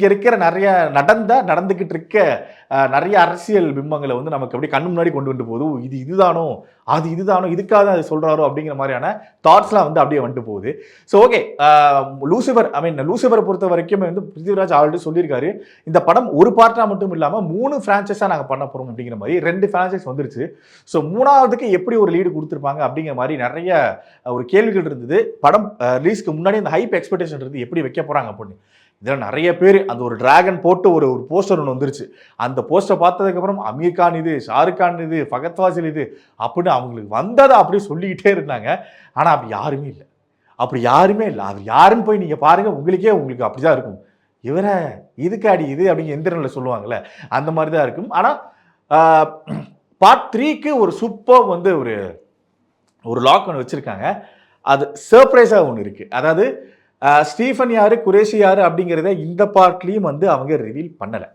இங்க இருக்கிற நிறைய நடந்துகிட்டு இருக்க நிறைய அரசியல் பிம்பங்களை வந்து நமக்கு அப்படியே கண்ணு முன்னாடி கொண்டு வந்து போகுது. இதுதானோ இதுக்காக தான் அது சொல்றாரோ அப்படிங்கிற மாதிரியான தாட்ஸ்லாம் வந்து அப்படியே வந்துட்டு போகுது. ஸோ ஓகே, லூசிபர் பொறுத்த வரைக்கும் வந்து பிருத்திவிராஜ் ஆல்ரெடி சொல்லியிருக்காரு, இந்த படம் ஒரு பார்ட்டா மட்டும் இல்லாமல் 3 ஃப்ரான்ச்சைஸா நாங்கள் பண்ண போறோம் அப்படிங்கிற மாதிரி 2 ஃப்ரான்ச்சைஸ் வந்துருச்சு. ஸோ 3வதுக்கு எப்படி ஒரு லீடு கொடுத்துருப்பாங்க அப்படிங்கிற மாதிரி நிறைய ஒரு கேள்விகள் இருந்தது. படம் ரிலீஸ்க்கு முன்னாடி அந்த ஹைப் எக்ஸ்பெக்டேஷன் இருந்து எப்படி வைக்க போறாங்க அப்படின்னு. இதில் நிறைய பேர் அந்த ஒரு டிராகன் போட்டு ஒரு போஸ்டர் ஒன்று வந்துருச்சு. அந்த போஸ்டர் பார்த்ததுக்கப்புறம் அமீர் கான் இது, ஷாருக் கான் இது, ஃபகத் ஃபாசில் இது அப்படின்னு அவங்களுக்கு வந்ததை அப்படியே சொல்லிக்கிட்டே இருந்தாங்க. ஆனால் அப்படி யாருமே இல்லை. அது யாருன்னு போய் நீங்கள் பாருங்கள், உங்களுக்கு அப்படி தான் இருக்கும். இவரை இதுக்காடி இது அப்படிங்க எந்திரனில் சொல்லுவாங்கள்ல, அந்த மாதிரி தான் இருக்கும். ஆனால் பார்ட் 3க்கு ஒரு சூப்பர் வந்து ஒரு லாக் ஒன்று வச்சுருக்காங்க. அது சர்ப்ரைஸாக ஒன்று இருக்குது. அதாவது ஸ்டீஃபன் யாரு, குரேஷி யாரு அப்படிங்கிறத இந்த பார்ட்லேயும் வந்து அவங்க ரிவீல் பண்ணலை.